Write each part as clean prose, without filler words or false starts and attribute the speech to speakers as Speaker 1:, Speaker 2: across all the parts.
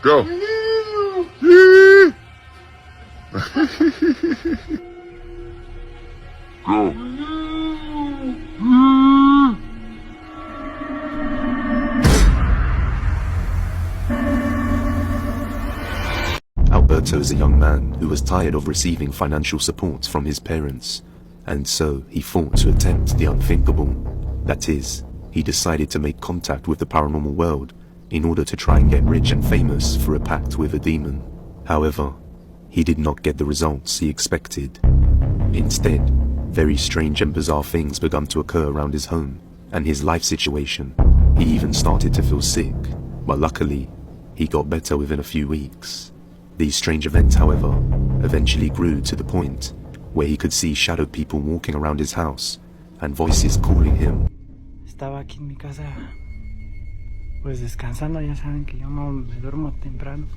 Speaker 1: Go. Go.
Speaker 2: Alberto is a young man who was tired of receiving financial support from his parents, and so he thought to attempt the unthinkable. That is, he decided to make contact with the paranormal world in order to try and get rich and famous for a pact with a demon. However, he did not get the results he expected. Instead, very strange and bizarre things began to occur around his home and his life situation. He even started to feel sick, but luckily, he got better within a few weeks. These strange events, however, eventually grew to the point where he could see shadow people walking around his house and voices calling him.
Speaker 3: Estaba aquí en mi casa, pues descansando. Ya saben que yo no me duermo temprano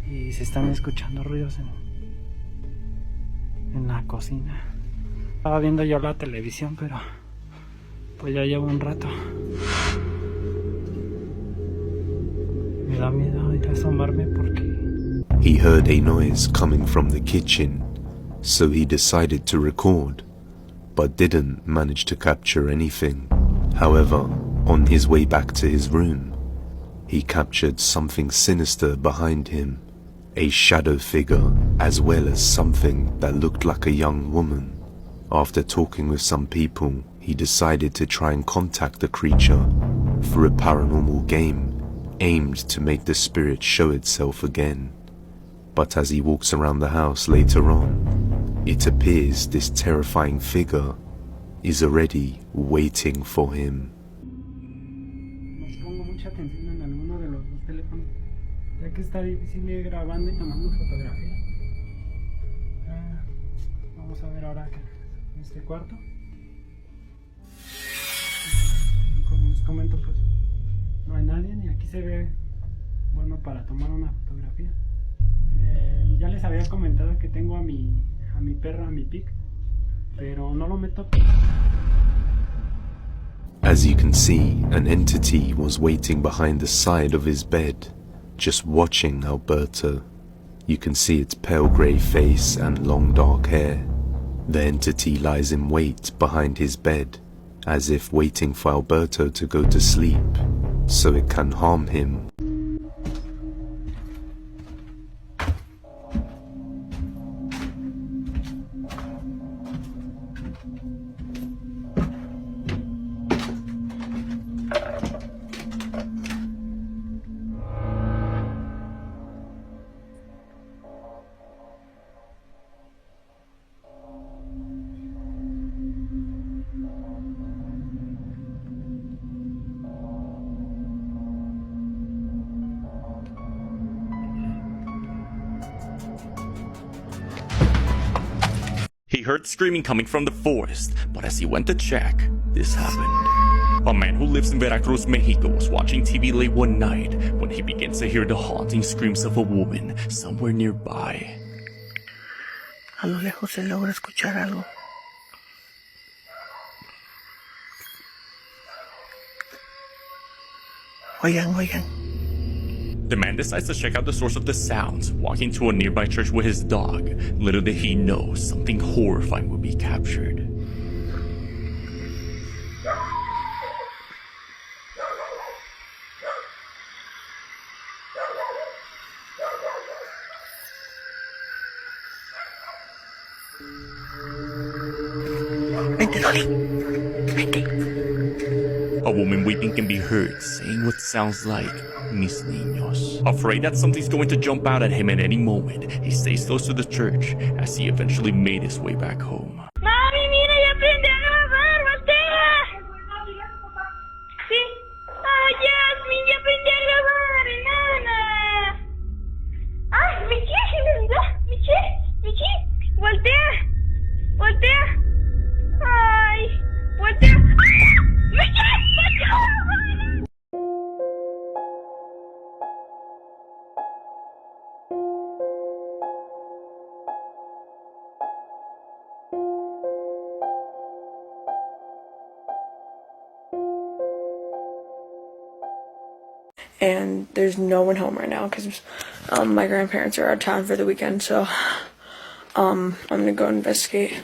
Speaker 3: y se están escuchando ruidos en la cocina. Estaba viendo yo la televisión, pero pues ya llevo un rato. Me da miedo ir a asomarme porque
Speaker 2: He heard a noise coming from the kitchen, so he decided to record, but didn't manage to capture anything. However, on his way back to his room, he captured something sinister behind him, a shadow figure, as well as something that looked like a young woman. After talking with some people, he decided to try and contact the creature for a paranormal game aimed to make the spirit show itself again. But as he walks around the house later on, it appears this terrifying figure is already waiting for him.
Speaker 3: nos pongo mucha atención en alguno de los dos teléfonos, ya que está difícil ir grabando y tomando fotografía. Vamos a ver ahora que en este cuarto. Como les comento, pues no hay nadie y aquí se ve bueno para tomar una fotografía. Ya les había comentado que tengo a mi perro, a mi pig, pero no lo meto.
Speaker 2: As you can see, an entity was waiting behind the side of his bed, just watching Alberto. You can see its pale grey face and long dark hair. The entity lies in wait behind his bed, as if waiting for Alberto to go to sleep, so it can harm him.
Speaker 4: He heard screaming coming from the forest, but as he went to check, this happened. A man who lives in Veracruz, Mexico was watching TV late one night when he begins to hear the haunting screams of a woman somewhere nearby.
Speaker 5: A lo lejos se logra escuchar algo. Oigan, oigan.
Speaker 4: The man decides to check out the source of the sounds, walking to a nearby church with his dog. Little did he know, something horrifying would be captured.
Speaker 5: Vente, Dolly. Vente.
Speaker 4: A woman weeping can be heard, saying what sounds like, mis niños. Afraid that something's going to jump out at him at any moment, he stays close to the church as he eventually made his way back home.
Speaker 6: Mami, mira, ya aprendí a grabar, voltea. Sí. Ay, Yasmin, ya aprendí a grabar, enana. Ay, Michi, se me olvidó. Michi, voltea. Voltea. Ay, voltea. Michi, voltea.
Speaker 1: and there's no one home right now because my grandparents are out of town for the weekend, so I'm gonna go investigate.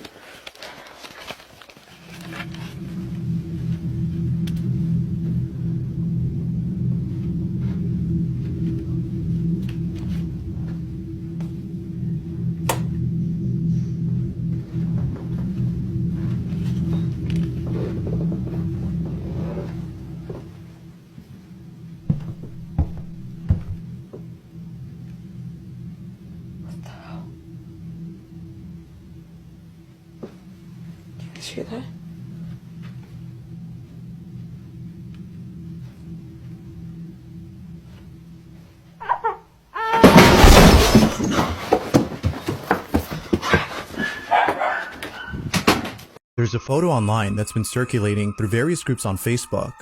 Speaker 1: See that?
Speaker 7: There's a photo online that's been circulating through various groups on Facebook.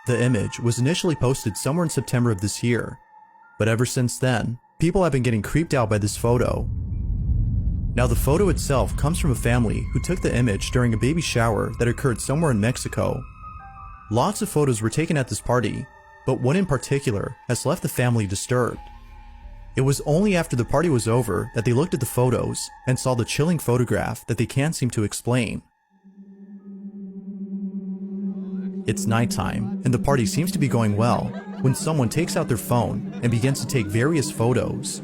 Speaker 7: The image was initially posted somewhere in September of this year, but ever since then, people have been getting creeped out by this photo. Now, the photo itself comes from a family who took the image during a baby shower that occurred somewhere in Mexico. Lots of photos were taken at this party, but one in particular has left the family disturbed. It was only after the party was over that they looked at the photos and saw the chilling photograph that they can't seem to explain. It's nighttime, and the party seems to be going well when someone takes out their phone and begins to take various photos.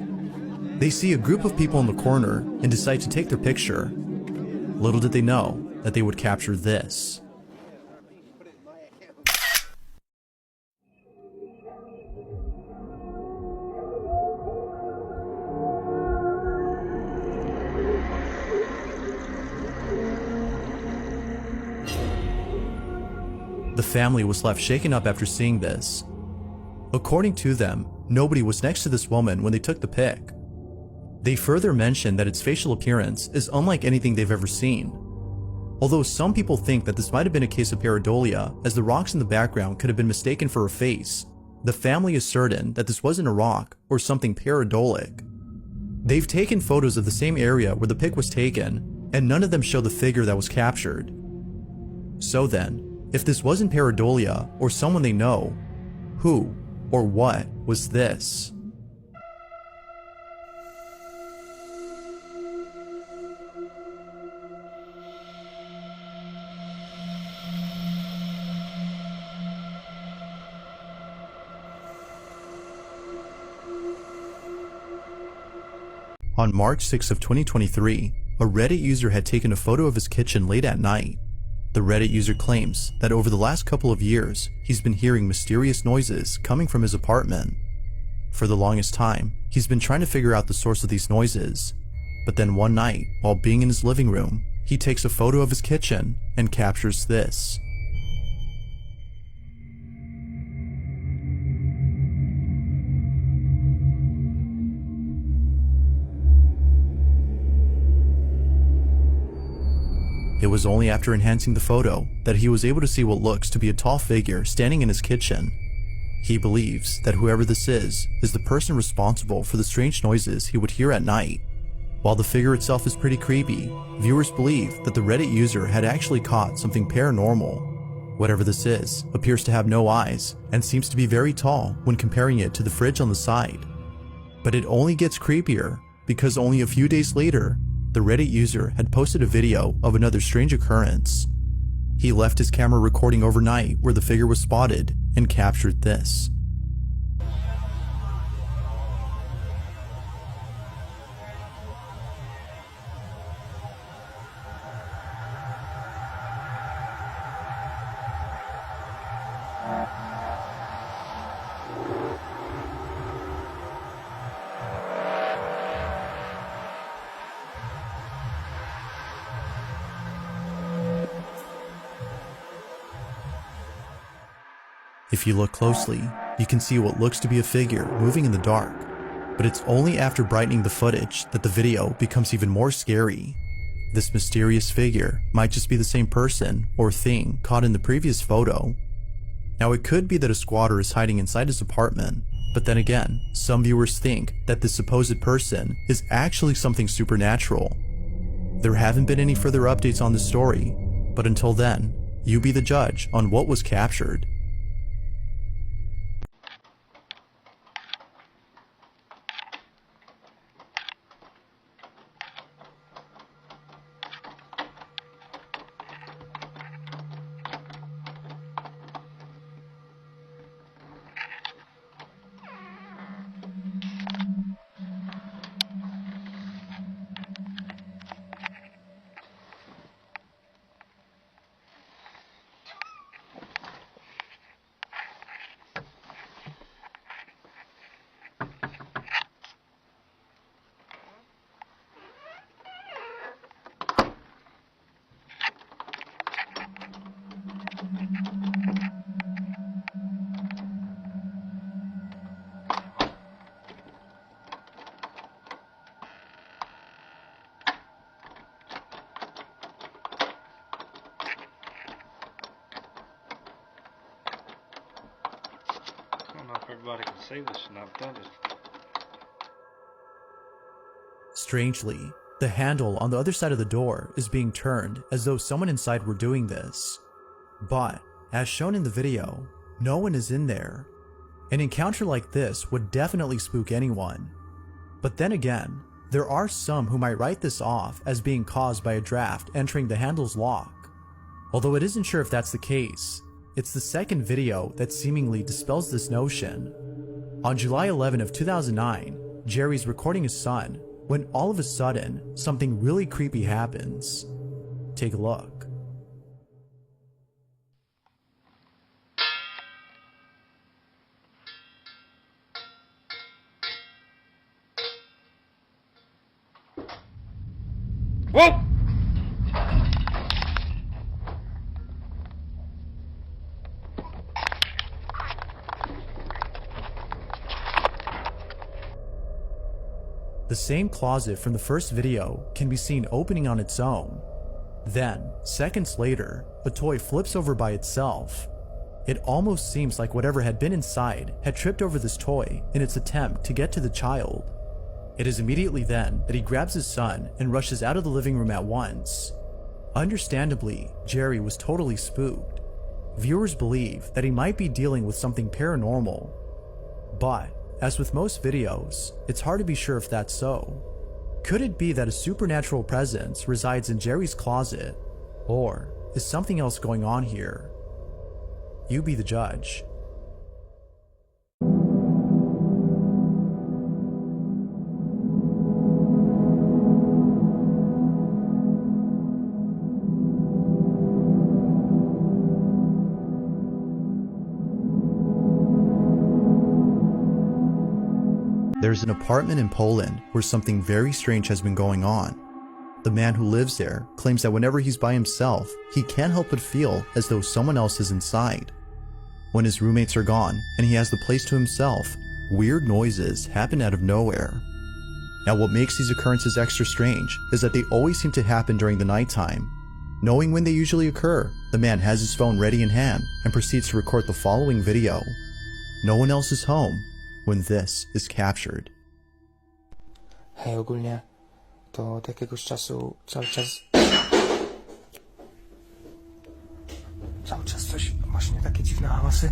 Speaker 7: They see a group of people in the corner and decide to take their picture. Little did they know that they would capture this. The family was left shaken up after seeing this. According to them, nobody was next to this woman when they took the pic. They further mentioned that its facial appearance is unlike anything they've ever seen. Although some people think that this might have been a case of pareidolia, as the rocks in the background could have been mistaken for a face, the family is certain that this wasn't a rock or something pareidolic. They've taken photos of the same area where the pic was taken, and none of them show the figure that was captured. So then, if this wasn't pareidolia or someone they know, who or what was this? On March 6 of 2023, a Reddit user had taken a photo of his kitchen late at night. The Reddit user claims that over the last couple of years, he's been hearing mysterious noises coming from his apartment. For the longest time, he's been trying to figure out the source of these noises. But then one night, while being in his living room, he takes a photo of his kitchen and captures this. It was only after enhancing the photo that he was able to see what looks to be a tall figure standing in his kitchen. He believes that whoever this is the person responsible for the strange noises he would hear at night. While the figure itself is pretty creepy, viewers believe that the Reddit user had actually caught something paranormal. Whatever this is appears to have no eyes and seems to be very tall when comparing it to the fridge on the side. But it only gets creepier because only a few days later, the Reddit user had posted a video of another strange occurrence. He left his camera recording overnight where the figure was spotted and captured this. If you look closely, you can see what looks to be a figure moving in the dark, but it's only after brightening the footage that the video becomes even more scary. This mysterious figure might just be the same person or thing caught in the previous photo. Now, it could be that a squatter is hiding inside his apartment, but then again, some viewers think that this supposed person is actually something supernatural. There haven't been any further updates on this story, but until then, you be the judge on what was captured.
Speaker 8: Everybody can see this and I've done it.
Speaker 7: Strangely, the handle on the other side of the door is being turned as though someone inside were doing this. But, as shown in the video, no one is in there. An encounter like this would definitely spook anyone. But then again, there are some who might write this off as being caused by a draft entering the handle's lock. Although it isn't sure if that's the case, it's the second video that seemingly dispels this notion. On July 11 of 2009, Jerry's recording his son when all of a sudden, something really creepy happens. Take a look.
Speaker 8: Whoa!
Speaker 7: The same closet from the first video can be seen opening on its own. Then, seconds later, a toy flips over by itself. It almost seems like whatever had been inside had tripped over this toy in its attempt to get to the child. It is immediately then that he grabs his son and rushes out of the living room at once. Understandably, Jerry was totally spooked. Viewers believe that he might be dealing with something paranormal. But, as with most videos, it's hard to be sure if that's so. Could it be that a supernatural presence resides in Jerry's closet? Or is something else going on here? You be the judge. There's an apartment in Poland where something very strange has been going on. The man who lives there claims that whenever he's by himself, he can't help but feel as though someone else is inside. When his roommates are gone and he has the place to himself, weird noises happen out of nowhere. Now what makes these occurrences extra strange is that they always seem to happen during the nighttime. Knowing when they usually occur, the man has his phone ready in hand and proceeds to record the following video. No one else is home when this is captured.
Speaker 9: Hej, ogólnie to od jakiegoś czasu cały czas coś, właśnie takie dziwne hałasy.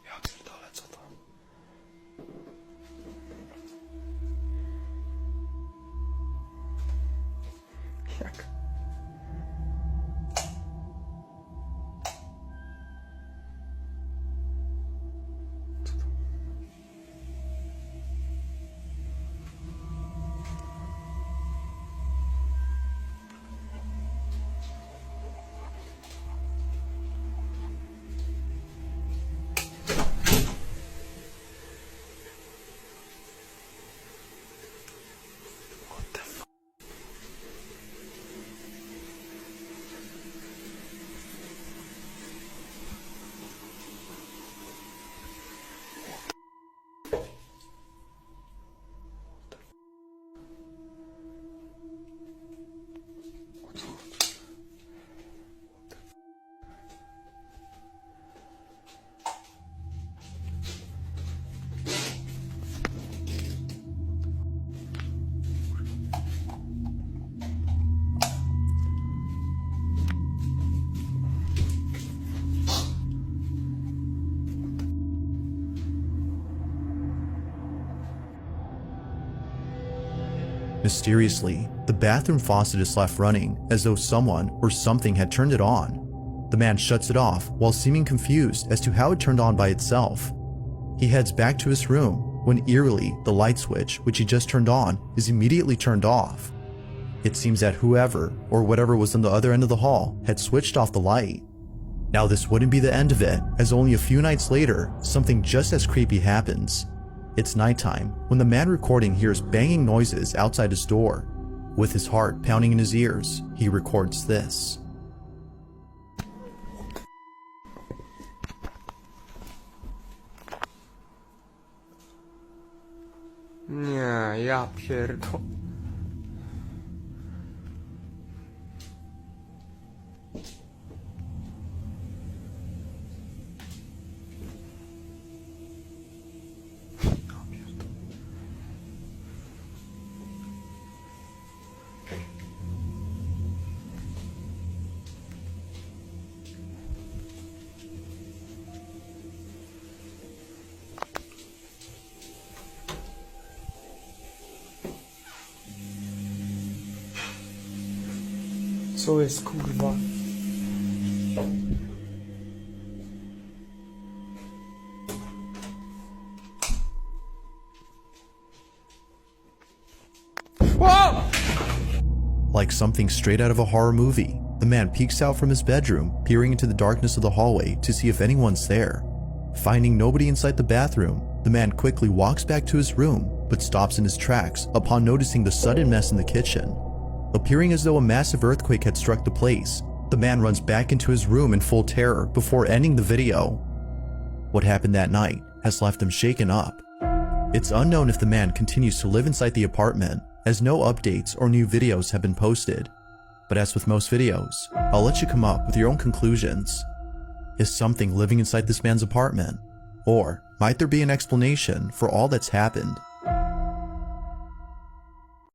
Speaker 9: Ja pierdolę, co to? Jak?
Speaker 7: Mysteriously, the bathroom faucet is left running as though someone or something had turned it on. The man shuts it off while seeming confused as to how it turned on by itself. He heads back to his room when eerily the light switch, which he just turned on, is immediately turned off. It seems that whoever or whatever was on the other end of the hall had switched off the light. Now this wouldn't be the end of it, as only a few nights later, something just as creepy happens. It's nighttime when the man recording hears banging noises outside his door. With his heart pounding in his ears, he records this.
Speaker 9: Nie, ja pierdolę. Co jest, kurwa?
Speaker 7: Like something straight out of a horror movie, the man peeks out from his bedroom, peering into the darkness of the hallway to see if anyone's there. Finding nobody inside the bathroom, the man quickly walks back to his room, but stops in his tracks upon noticing the sudden mess in the kitchen. Appearing as though a massive earthquake had struck the place, the man runs back into his room in full terror before ending the video. What happened that night has left him shaken up. It's unknown if the man continues to live inside the apartment, as no updates or new videos have been posted. But as with most videos, I'll let you come up with your own conclusions. Is something living inside this man's apartment? Or might there be an explanation for all that's happened?